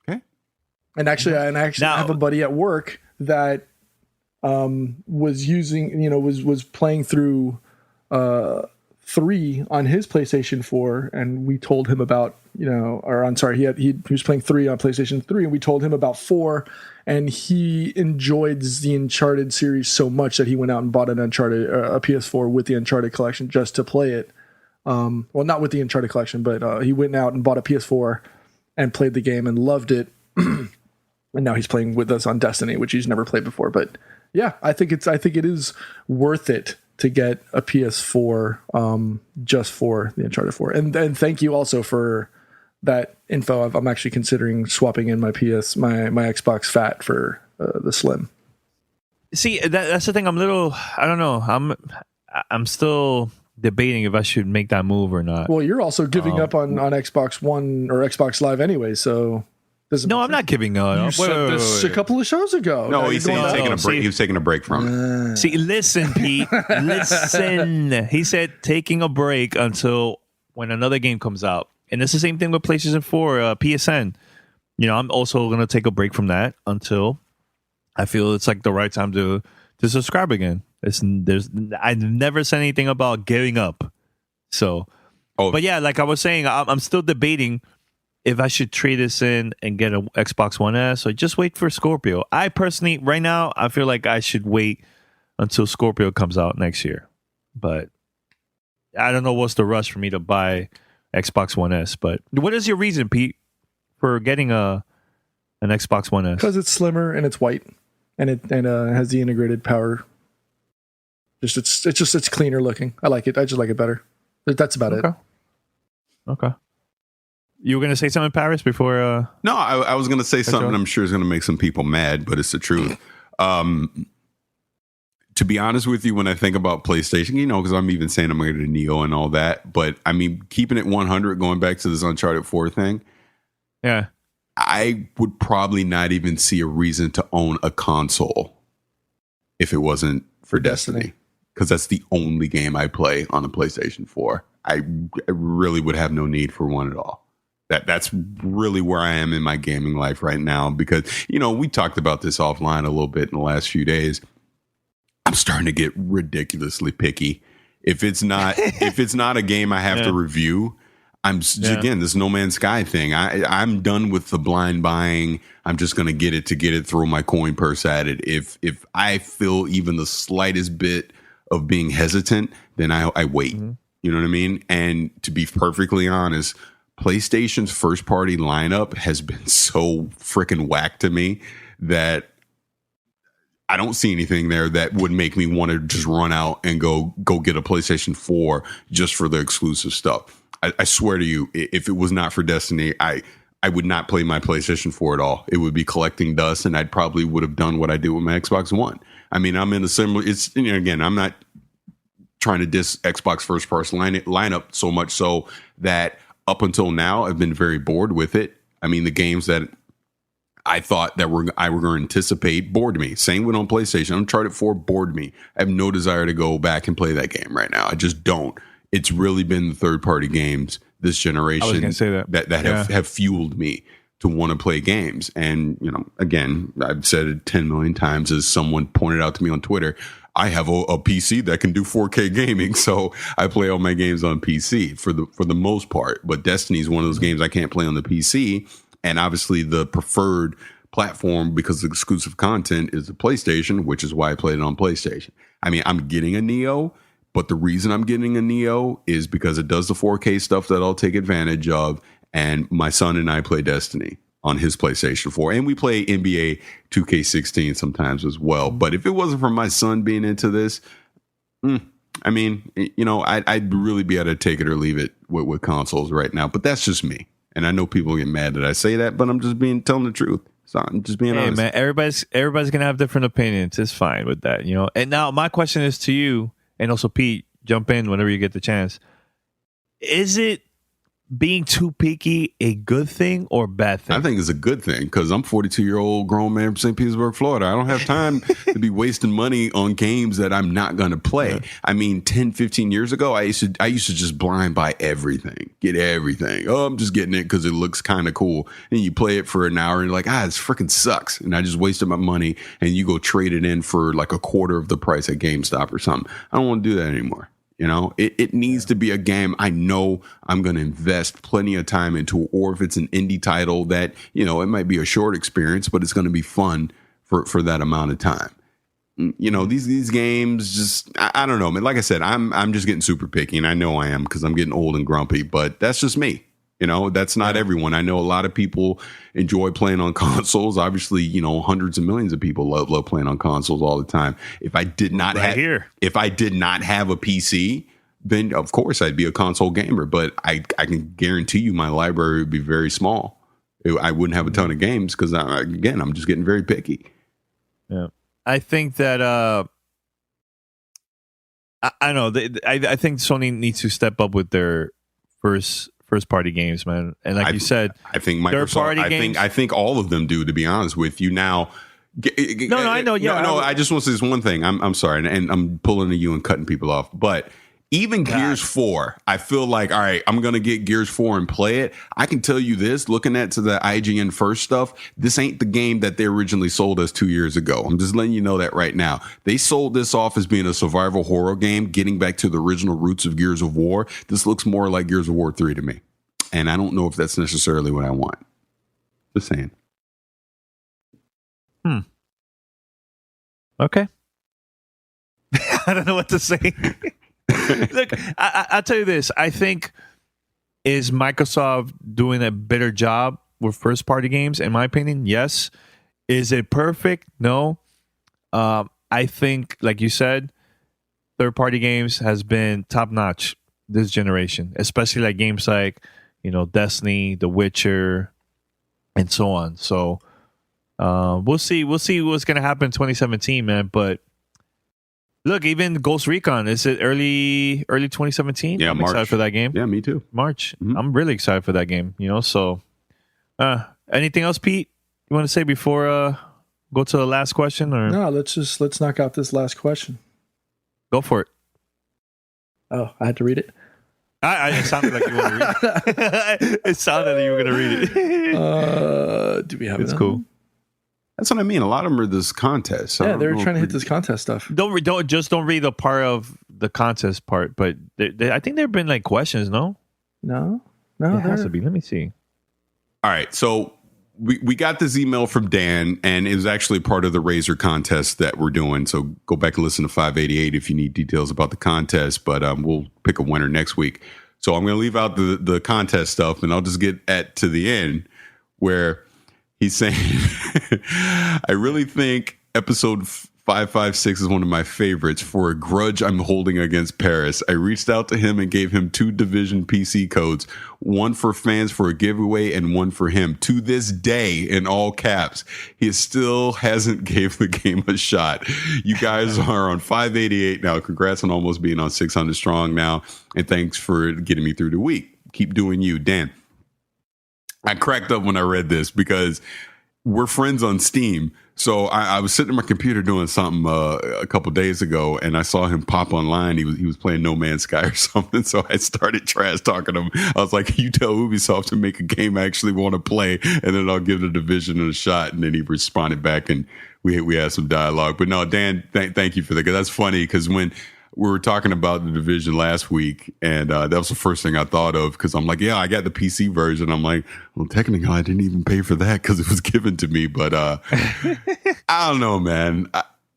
Okay. And actually, I have a buddy at work that was using, was playing through 3 on his PlayStation 4, and we told him about, he was playing 3 on PlayStation 3, and we told him about 4, and he enjoyed the Uncharted series so much that he went out and bought a PS4 with the Uncharted collection just to play it. Well, not with the Uncharted collection, but he went out and bought a PS4 and played the game and loved it. And now he's playing with us on Destiny, which he's never played before. But yeah, I think it is worth it to get a PS4 just for the Uncharted 4. And thank you also for that info. I'm actually considering swapping in my Xbox Fat for the Slim. See, that's the thing. I don't know. I'm still debating if I should make that move or not. Well, you're also giving up on Xbox One or Xbox Live anyway, so. No, I'm not giving up. You said this a couple of shows ago. No, he's taking a break. He was taking a break from it. See, listen, Pete. Listen. He said taking a break until when another game comes out. And it's the same thing with PlayStation 4, PSN. I'm also going to take a break from that until I feel it's like the right time to subscribe again. I've never said anything about giving up. So, but yeah, like I was saying, I'm still debating if I should trade this in and get an Xbox One S or just wait for Scorpio. I personally, right now, I feel like I should wait until Scorpio comes out next year. But I don't know what's the rush for me to buy Xbox One S. But what is your reason, Pete, for getting an Xbox One S? Because it's slimmer and it's white and it has the integrated power. It's cleaner looking. I like it. I just like it better. That's about it. Okay. You were going to say something, Paris, before? No, I was going to say something I'm sure is going to make some people mad, but it's the truth. To be honest with you, when I think about PlayStation, because I'm even saying I'm going to get a Neo and all that, but I mean, keeping it 100, going back to this Uncharted 4 thing, yeah, I would probably not even see a reason to own a console if it wasn't for Destiny, because that's the only game I play on the PlayStation 4. I really would have no need for one at all. That's really where I am in my gaming life right now, because, we talked about this offline a little bit in the last few days. I'm starting to get ridiculously picky. If it's not a game I have to review, again, this No Man's Sky thing. I'm done with the blind buying. I'm just going to get it, throw my coin purse at it. If I feel even the slightest bit of being hesitant, then I wait. Mm-hmm. You know what I mean? And to be perfectly honest, PlayStation's first party lineup has been so freaking whack to me that I don't see anything there that would make me want to just run out and go get a PlayStation 4 just for the exclusive stuff. I swear to you, if it was not for Destiny, I would not play my PlayStation 4 at all. It would be collecting dust, and I'd probably would have done what I did with my Xbox One. I mean, I'm in a similar. It's again, I'm not trying to diss Xbox first person lineup so much so that up until now I've been very bored with it. I mean, the games that I thought that I were going to anticipate bored me. Same with on PlayStation. Uncharted 4 bored me. I have no desire to go back and play that game right now. I just don't. It's really been the third-party games this generation I was gonna say that have fueled me to want to play games. And, you know, again, I've said it 10 million times, as someone pointed out to me on Twitter, I have a PC that can do 4K gaming, so I play all my games on PC for the most part. But Destiny is one of those games I can't play on the PC, and obviously the preferred platform because of exclusive content is the PlayStation, which is why I played it on PlayStation. I mean, I'm getting a Neo, but the reason I'm getting a Neo is because it does the 4K stuff that I'll take advantage of, and my son and I play Destiny on his PlayStation 4, and we play NBA 2K16 sometimes as well. But if it wasn't for my son being into this, I mean, you know, I'd really be able to take it or leave it with consoles right now. But that's just me, and I know people get mad that I say that, but I'm just telling the truth. So I'm just being honest. Man, everybody's gonna have different opinions. It's fine with that, you know. And now my question is to you, and also Pete, jump in whenever you get the chance. Is it being too picky a good thing or bad thing? I think it's a good thing because I'm 42-year-old grown man from St. Petersburg, Florida. I don't have time to be wasting money on games that I'm not going to play. Yeah. I mean, 10, 15 years ago, I used to just blind buy everything, get everything. Oh, I'm just getting it because it looks kind of cool. And you play it for an hour and you're like, this freaking sucks. And I just wasted my money, and you go trade it in for like a quarter of the price at GameStop or something. I don't want to do that anymore. You know, it needs to be a game I know I'm going to invest plenty of time into, or if it's an indie title that, you know, it might be a short experience, but it's going to be fun for that amount of time. You know, these games just, I don't know, man. Like I said, I'm just getting super picky, and I know I am because I'm getting old and grumpy, but that's just me. You know, that's not everyone. I know a lot of people enjoy playing on consoles. Obviously, you know, hundreds of millions of people love playing on consoles all the time. If I did not have a PC, then of course I'd be a console gamer. But I can guarantee you my library would be very small. I wouldn't have a ton of games because, again, I'm just getting very picky. Yeah, I think that I know. I think Sony needs to step up with their first party games, man. And like you said, I think Microsoft, I think all of them do, to be honest with you. Now, I know. Yeah, I just want to say this one thing. I'm sorry, and I'm pulling to you and cutting people off, but even Gears 4, I feel like, all right, I'm going to get Gears 4 and play it. I can tell you this, looking at the IGN first stuff, this ain't the game that they originally sold us 2 years ago. I'm just letting you know that right now. They sold this off as being a survival horror game, getting back to the original roots of Gears of War. This looks more like Gears of War 3 to me. And I don't know if that's necessarily what I want. Just saying. Okay. I don't know what to say. Look, I'll tell you this. I think, is Microsoft doing a better job with first-party games? In my opinion, yes. Is it perfect? No. I think, like you said, third-party games has been top-notch this generation, especially like games like, you know, Destiny, The Witcher, and so on. So we'll see what's going to happen in 2017, man. But look, even Ghost Recon, is it early 2017? Yeah, I'm March. excited for that game. Yeah, me too. March. Mm-hmm. I'm really excited for that game, you know. So anything else, Pete, you want to say before go to the last question? Or no, let's knock out this last question. Go for it. Oh, I had to read it. It sounded like you want to read it. It sounded like you were going to read it. Do we have It's cool. That's what I mean. A lot of them are this contest. Yeah, they're trying to hit this contest stuff. Don't read the part of the contest part, but I think there have been like questions. No, it has to be. Let me see. All right, so we got this email from Dan, and it was actually part of the Razor contest that we're doing. So go back and listen to 588 if you need details about the contest. But we'll pick a winner next week. So I'm going to leave out the contest stuff, and I'll just get to the end where he's saying, I really think episode 556 is one of my favorites for a grudge I'm holding against Paris. I reached out to him and gave him 2 Division PC codes, one for fans for a giveaway and one for him. To this day, in all caps, he still hasn't gave the game a shot. You guys are on 588 now. Congrats on almost being on 600 strong now. And thanks for getting me through the week. Keep doing you, Dan. I cracked up when I read this because we're friends on Steam. So I was sitting at my computer doing something a couple days ago, and I saw him pop online. He was playing No Man's Sky or something. So I started trash talking him. I was like, "You tell Ubisoft to make a game I actually want to play, and then I'll give the Division a shot." And then he responded back, and we had some dialogue. But no, Dan, thank you for that. 'Cause that's funny because when we were talking about the Division last week, and that was the first thing I thought of because I'm like, yeah, I got the PC version. I'm like, well, technically, I didn't even pay for that because it was given to me. But I don't know, man.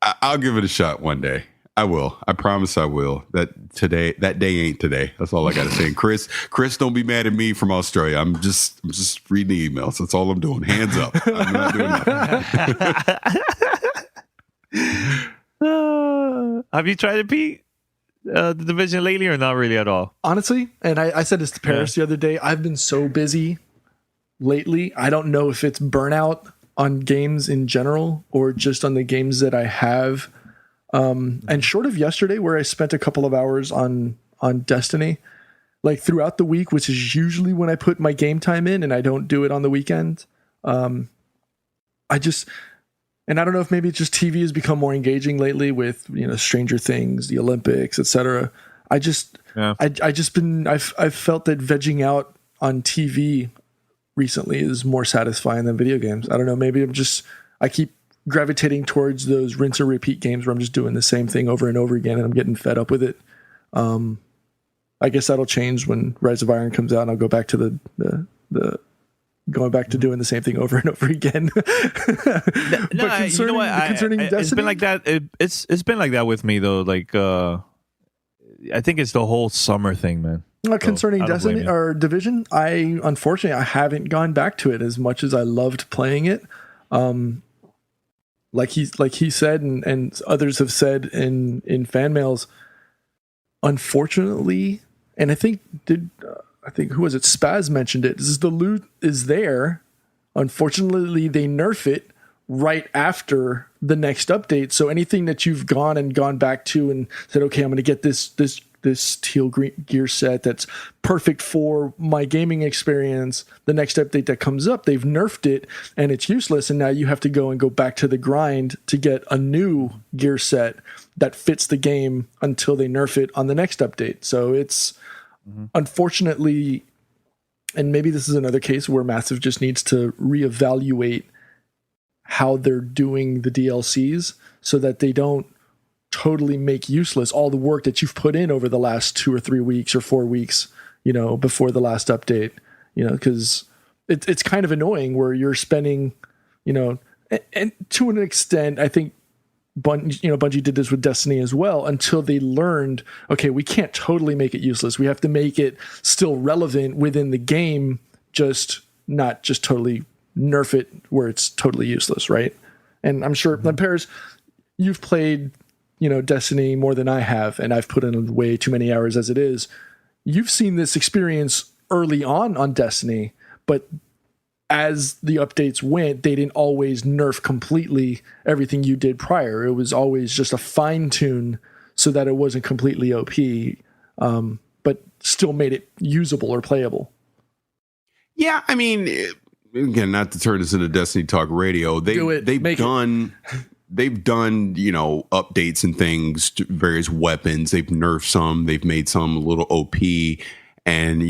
I'll give it a shot one day. I will. I promise I will. That day ain't today. That's all I got to say. And Chris, don't be mad at me from Australia. I'm just reading the emails. That's all I'm doing. Hands up. I'm not doing that. Have you tried it, Pete? The Division lately or not really at all? Honestly, and I said this to Paris the other day, I've been so busy lately. I don't know if it's burnout on games in general or just on the games that I have. And short of yesterday where I spent a couple of hours on Destiny, like throughout the week, which is usually when I put my game time in and I don't do it on the weekend. And I don't know if maybe it's just TV has become more engaging lately with, Stranger Things, the Olympics, etc. I've felt that vegging out on TV recently is more satisfying than video games. I don't know. Maybe I keep gravitating towards those rinse and repeat games where I'm just doing the same thing over and over again and I'm getting fed up with it. I guess that'll change when Rise of Iron comes out and I'll go back to the going back to doing the same thing over and over again. Concerning Destiny, it's been like that. It's been like that with me though. Like I think it's the whole summer thing, man. Concerning Destiny or Division, I haven't gone back to it as much as I loved playing it. Like he said, and others have said in fan mails. Unfortunately, and I think who was it? Spaz mentioned it. The loot is there. Unfortunately, they nerf it right after the next update. So anything that you've gone back to and said, okay, I'm going to get this teal green gear set that's perfect for my gaming experience. The next update that comes up, they've nerfed it and it's useless. And now you have to go back to the grind to get a new gear set that fits the game until they nerf it on the next update. So it's unfortunately, and maybe this is another case where Massive just needs to reevaluate how they're doing the DLCs so that they don't totally make useless all the work that you've put in over the last 2 or 3 weeks or 4 weeks, before the last update, because it's kind of annoying where you're spending, and to an extent, I think Bungie did this with Destiny as well until they learned, okay, we can't totally make it useless. We have to make it still relevant within the game, not just totally nerf it where it's totally useless, right? And I'm sure, Paris, you've played, Destiny more than I have, and I've put in way too many hours as it is. You've seen this experience early on Destiny, but as the updates went, they didn't always nerf completely everything you did prior. It was always just a fine tune so that it wasn't completely OP, but still made it usable or playable. Yeah, I mean, again, not to turn this into Destiny Talk Radio, they've done updates and things to various weapons. They've nerfed some, they've made some a little OP. And,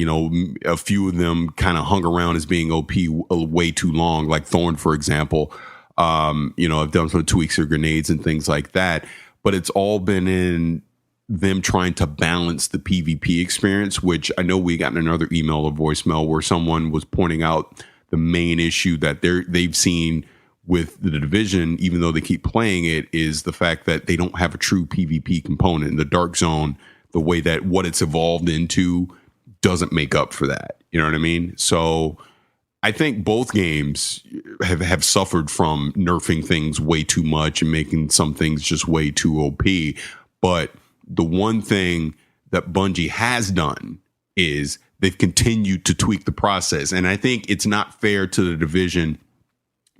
a few of them kind of hung around as being OP way too long, like Thorn, for example. I've done some tweaks or grenades and things like that. But it's all been in them trying to balance the PvP experience, which I know we got in another email or voicemail where someone was pointing out the main issue that they've seen with the Division, even though they keep playing it, is the fact that they don't have a true PvP component. In the Dark Zone, the way that what it's evolved into doesn't make up for that. You know what I mean? So I think both games have suffered from nerfing things way too much and making some things just way too OP. But the one thing that Bungie has done is they've continued to tweak the process. And I think it's not fair to the Division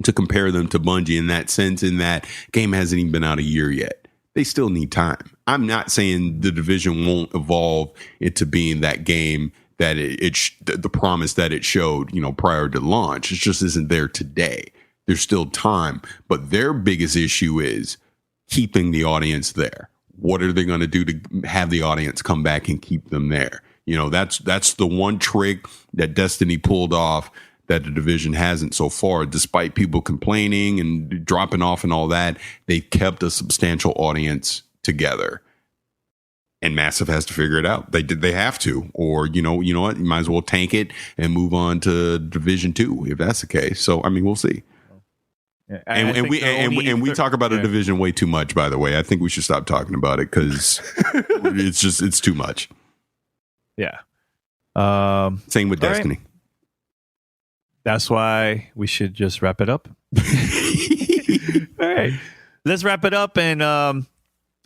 to compare them to Bungie in that sense, in that game hasn't even been out a year yet. They still need time. I'm not saying the Division won't evolve into being that game that the promise that it showed, prior to launch. It just isn't there today. There's still time, but their biggest issue is keeping the audience there. What are they going to do to have the audience come back and keep them there? That's the one trick that Destiny pulled off that the Division hasn't so far. Despite people complaining and dropping off and all that, they kept a substantial audience together. And Massive has to figure it out. They have to, or you know what, you might as well tank it and move on to Division 2 if that's the case. So I mean, we'll see. Yeah, and we talk about a division way too much, by the way. I think we should stop talking about it because it's too much. Yeah. Same with Destiny. Right. That's why we should just wrap it up. All right. Let's wrap it up and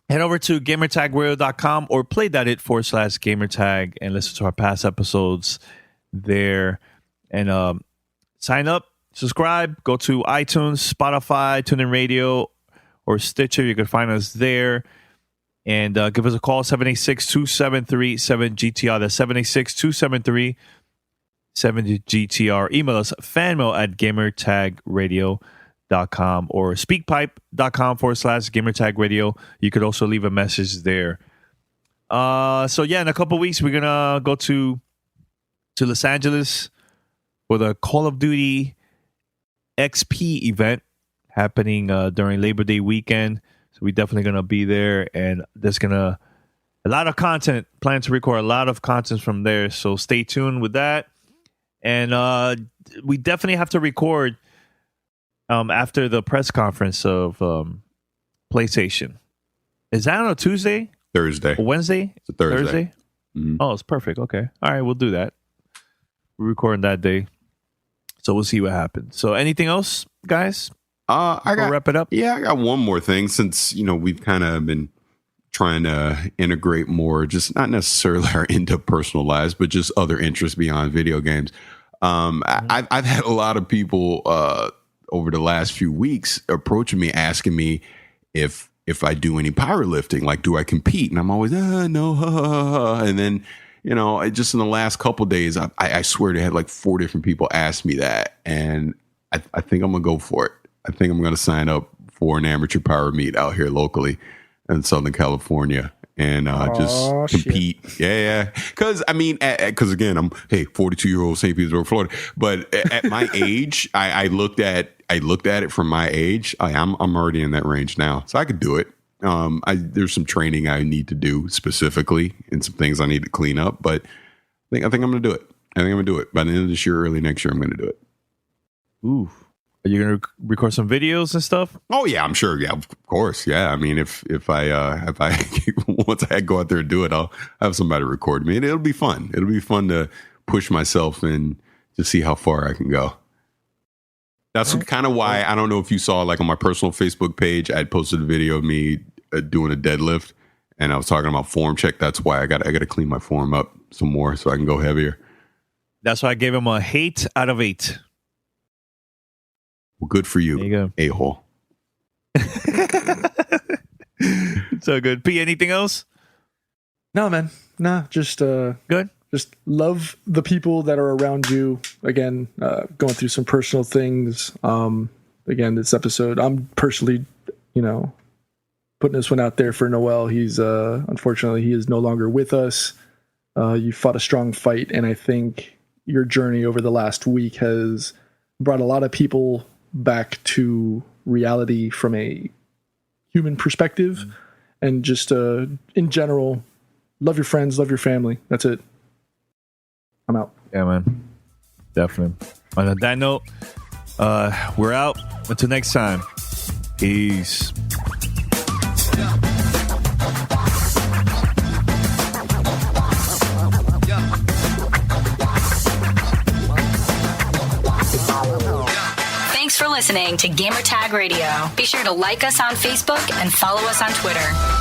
head over to gamertagradio.com or play.it/gamertag and listen to our past episodes there. And sign up, subscribe, go to iTunes, Spotify, TuneIn Radio, or Stitcher. You can find us there. And give us a call, 786-273-7GTR. That's 786-273-7GTR. Email us, fanmail@gamertagradio.com or speakpipe.com/gamertagradio. You could also leave a message there. So yeah, in a couple weeks, we're going to go to Los Angeles for the Call of Duty XP event happening during Labor Day weekend. So we're definitely going to be there, and there's a lot of content, plan to record a lot of content from there. So stay tuned with that. And we definitely have to record after the press conference of PlayStation. Is that on a Tuesday? Thursday. Or Wednesday? It's a Thursday. Mm-hmm. Oh, it's perfect. Okay. All right, we'll do that. We're recording that day. So we'll see what happens. So anything else, guys? We'll wrap it up. Yeah, I got one more thing since, we've kind of been trying to integrate more, just not necessarily our interpersonal lives, but just other interests beyond video games. I've had a lot of people over the last few weeks approaching me, asking me if I do any powerlifting, like, do I compete? And I'm always, no. And then, just in the last couple of days, I swear they had like 4 different people ask me that. And I think I'm going to go for it. I think I'm going to sign up for an amateur power meet out here locally in Southern California and just compete. Shit. Yeah. Because again, I'm 42-year-old St. Petersburg, Florida. But at my age, I looked at it from my age. I'm already in that range now, so I could do it. There's some training I need to do specifically, and some things I need to clean up. But I think I'm going to do it. I think I'm going to do it by the end of this year, early next year. I'm going to do it. Ooh. Are you going to record some videos and stuff? Oh yeah, I'm sure. Yeah, of course. Yeah. I mean, if I once I go out there and do it, I'll have somebody record me. It'll be fun. It'll be fun to push myself and to see how far I can go. That's kind of why, I don't know if you saw, like on my personal Facebook page, I posted a video of me doing a deadlift, and I was talking about form check. That's why I got to clean my form up some more so I can go heavier. That's why I gave him a 8 out of 8. Well, good for you. There you go. A-hole. So good. P, anything else? No, man. Nah, just good. Just love the people that are around you. Again, going through some personal things. Again, this episode, I'm personally, putting this one out there for Noel. He's unfortunately, he is no longer with us. You fought a strong fight, and I think your journey over the last week has brought a lot of people back to reality from a human perspective, and just in general, love your friends, love your family. That's it. I'm out. Yeah, man. Definitely. On that note, we're out. Until next time. Peace. Thanks for listening to Gamertag Radio. Be sure to like us on Facebook and follow us on Twitter.